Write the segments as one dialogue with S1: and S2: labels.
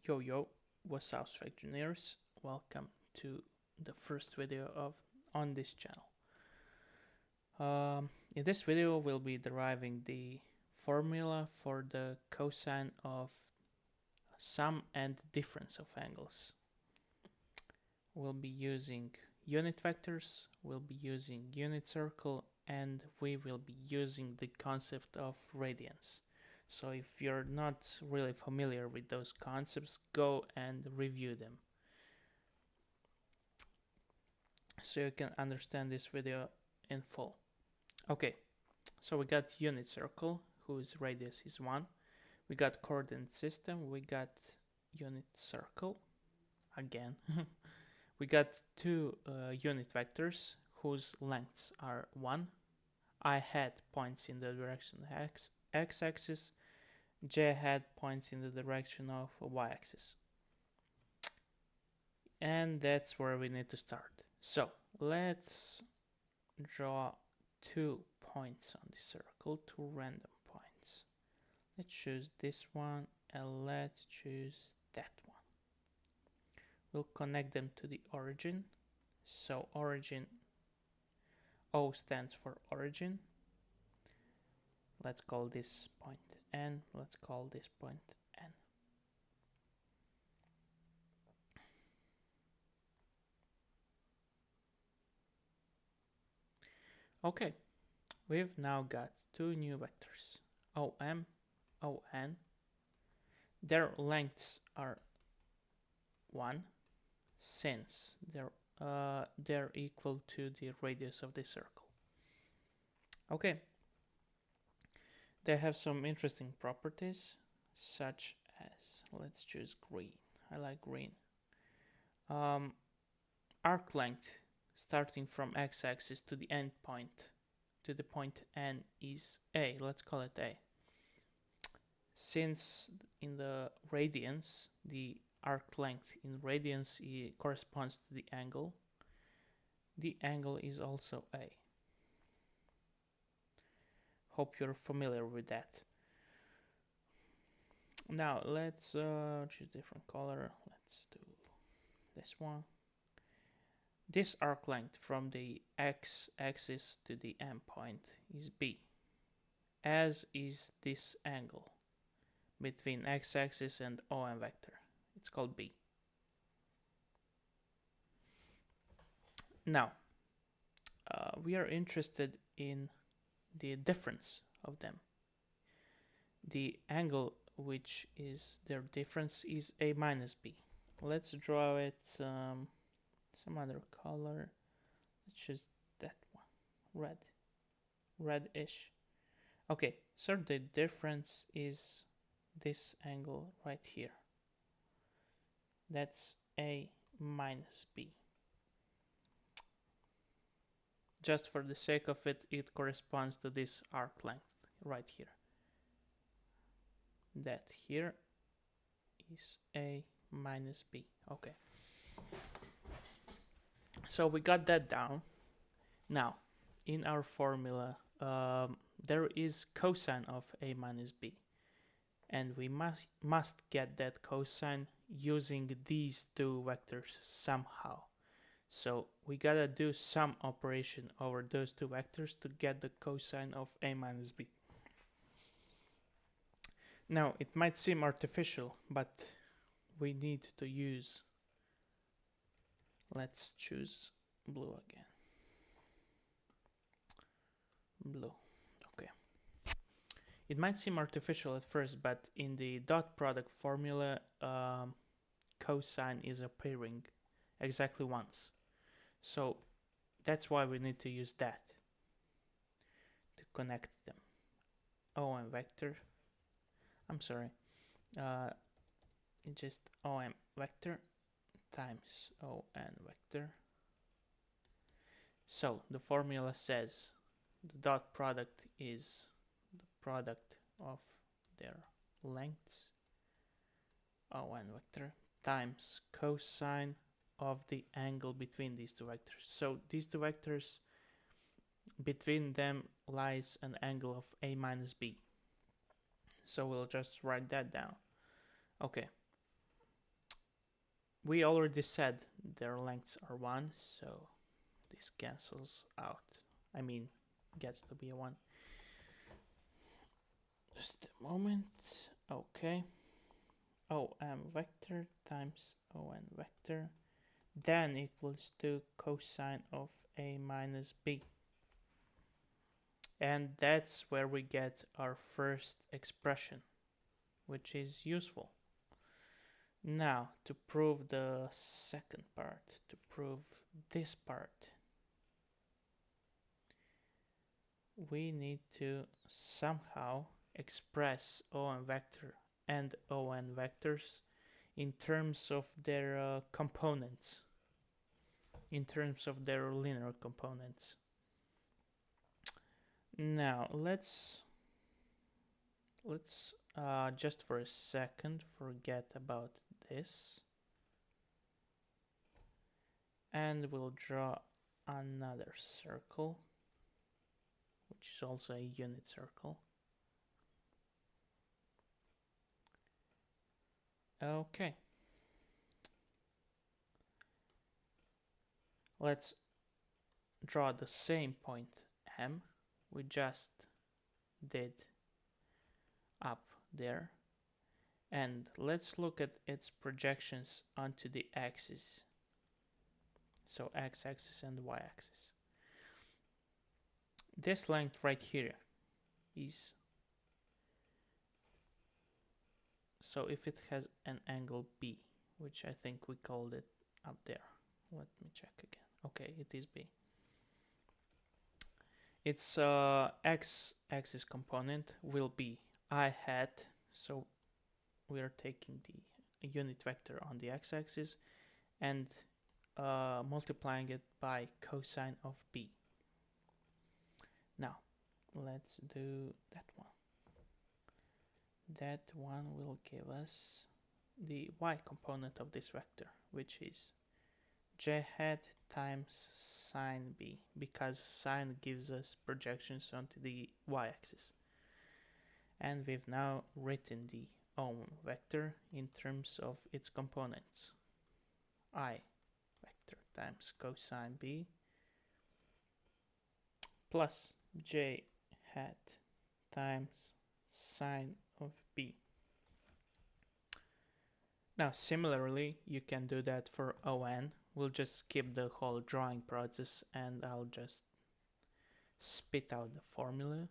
S1: Yo, what's up, engineers? Welcome to the first video on this channel. In this video, we'll be deriving the formula for the cosine of sum and difference of angles. We'll be using unit vectors, we'll be using unit circle, and we will be using the concept of radians. So if you're not really familiar with those concepts, go and review them so you can understand this video in full. Okay, so we got unit circle whose radius is 1. We got coordinate system, we got unit circle again. We got two unit vectors whose lengths are 1. I had points in the direction x-axis, j had points in the direction of y-axis. And that's where we need to start. So let's draw 2 points on the circle, 2 random points. Let's choose this one and let's choose that one. We'll connect them to the origin. So origin, O stands for origin. Let's call this point N. Let's call this point N. Okay, we've now got 2 new vectors, OM, ON. Their lengths are 1 since they're equal to the radius of the circle. Okay, they have some interesting properties, such as, let's choose green. I like green. Arc length starting from x-axis to the end point, to the point N, is A. Let's call it A. Since in the radians, the arc length in radians corresponds to the angle is also A. Hope you're familiar with that. Now let's choose different color. Let's do this one. This arc length from the x-axis to the end point is B, as is this angle between x-axis and OM vector. It's called B. Now, we are interested in the difference of them. The angle which is their difference is A minus B. Let's draw it some other color. Let's choose that one, reddish. Okay, so the difference is this angle right here. That's A minus B. Just for the sake of it, it corresponds to this arc length right here. That here is A minus B. Okay. So we got that down. Now, in our formula, there is cosine of A minus B. And we must get that cosine using these 2 vectors somehow. So we gotta do some operation over those 2 vectors to get the cosine of A minus B. Now, it might seem artificial, but we need to use, let's choose blue again. Blue, okay. It might seem artificial at first, but in the dot product formula, cosine is appearing exactly once. So that's why we need to use that to connect them. OM vector, I'm sorry, just OM vector times ON vector. So the formula says the dot product is the product of their lengths, ON vector, times cosine of the angle between these 2 vectors. So these 2 vectors, between them lies an angle of A minus B. So we'll just write that down. Okay. we already said their lengths are 1, so this cancels out. I mean, gets to be a 1. Just a moment. Okay. OM vector times ON vector then equals to cosine of A minus B. And that's where we get our first expression, which is useful. Now, to prove the second part, to prove this part, we need to somehow express OM vector and ON vectors in terms of their components, in terms of their linear components. Now, let's just for a second forget about this, and we'll draw another circle, which is also a unit circle. Okay. Let's draw the same point M we just did up there, and let's look at its projections onto the axis. So x-axis and y-axis. This length right here is, so if it has an angle B, which I think we called it up there. Let me check again. Okay, it is B. Its x-axis component will be I hat, so we are taking the unit vector on the x-axis and multiplying it by cosine of B. Now, let's do that one. That one will give us the y component of this vector, which is j hat times sine B, because sine gives us projections onto the y-axis. And we've now written the OM vector in terms of its components. I vector times cosine B plus j hat times sine of B. Now, similarly, you can do that for ON. We'll just skip the whole drawing process and I'll just spit out the formula.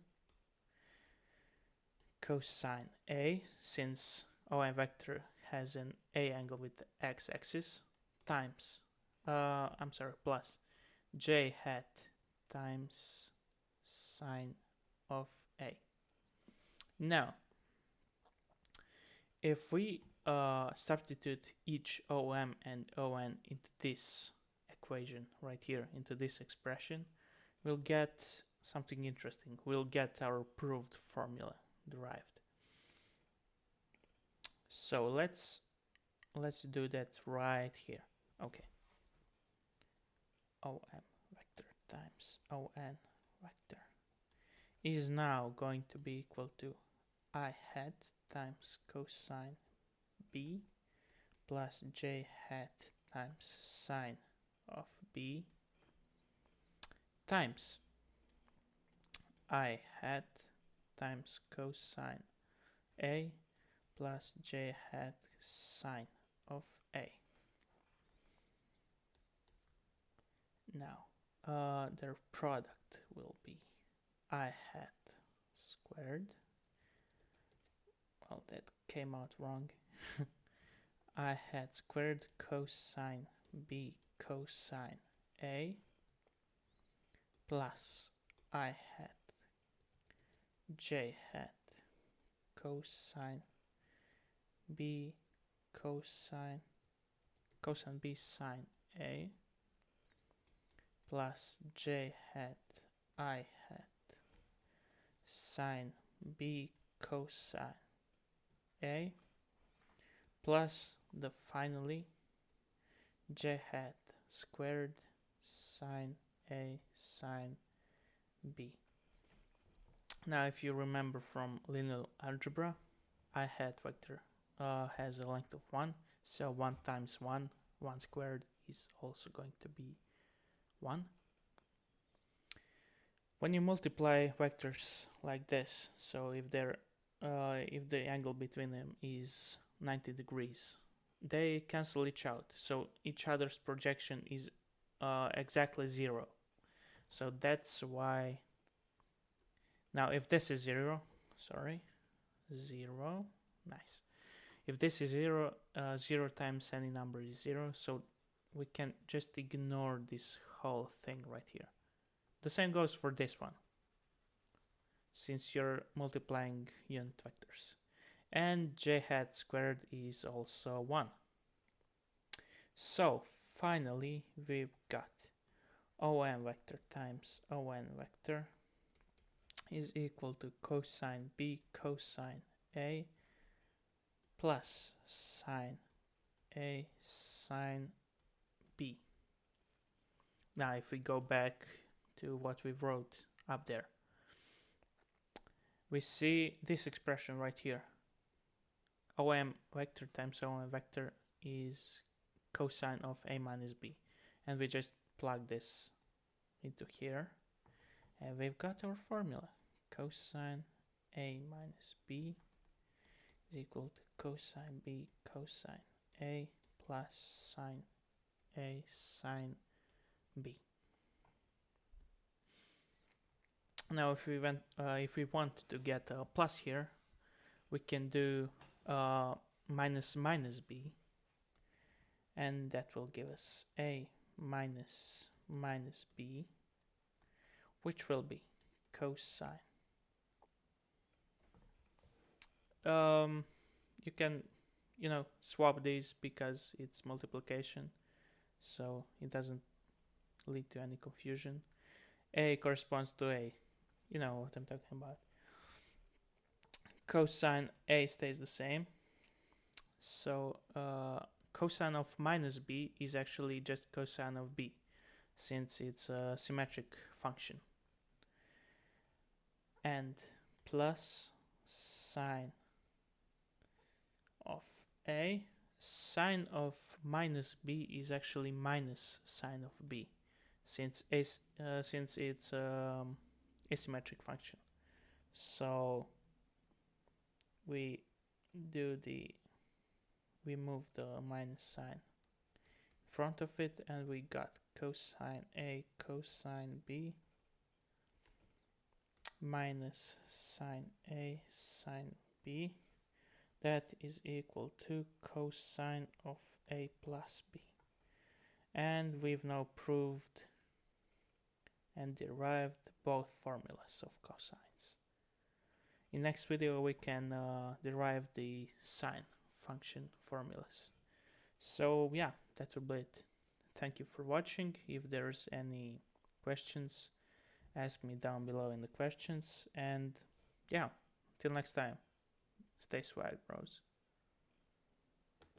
S1: Cosine A, since ON vector has an A angle with the x-axis, times, plus j hat times sine of A. Now, if we substitute each OM and ON into this equation right here, into this expression, we'll get something interesting. We'll get our proved formula derived. So let's do that right here. Okay. OM vector times ON vector is now going to be equal to I hat times cosine B plus j hat times sine of B times I hat times cosine A plus j hat sine of A. Now, their product will be I hat squared. Well, that came out wrong. I hat squared cosine B cosine A plus I hat j hat cosine B cosine B sine A plus j hat I hat sine B cosine A plus the finally j hat squared sine A sine B. Now, if you remember from linear algebra, I hat vector has a length of 1, so 1 times 1 1 squared is also going to be 1. When you multiply vectors like this, so if the angle between them is 90 degrees, they cancel each out, so each other's projection is exactly 0. So that's why. Now if this is 0, 0, nice. If this is 0, 0 times any number is 0, so we can just ignore this whole thing right here. The same goes for this one, since you're multiplying unit vectors. And j hat squared is also 1. So finally we've got OM vector times ON vector is equal to cosine B cosine A plus sine A sine B. Now if we go back to what we wrote up there, we see this expression right here. OM vector times OM vector is cosine of A minus B. And we just plug this into here. And we've got our formula. Cosine A minus B is equal to cosine B cosine A plus sine A sine B. Now if we want to get a plus here, we can do minus minus B, and that will give us A minus minus B, which will be cosine. You can, swap these because it's multiplication, so it doesn't lead to any confusion. A corresponds to A. You know what I'm talking about. Cosine A stays the same. So cosine of minus B is actually just cosine of B, since it's a symmetric function. And plus sine of A. Sine of minus B is actually minus sine of B, since it's asymmetric function. So we move the minus sign in front of it, and we got cosine A cosine B minus sine A sine B. That is equal to cosine of A plus B. And we've now proved and derived both formulas of cosines. In next video we can derive the sine function formulas. So yeah, that will be it. Thank you for watching. If there's any questions, ask me down below in the questions. And yeah, till next time, stay swag, bros.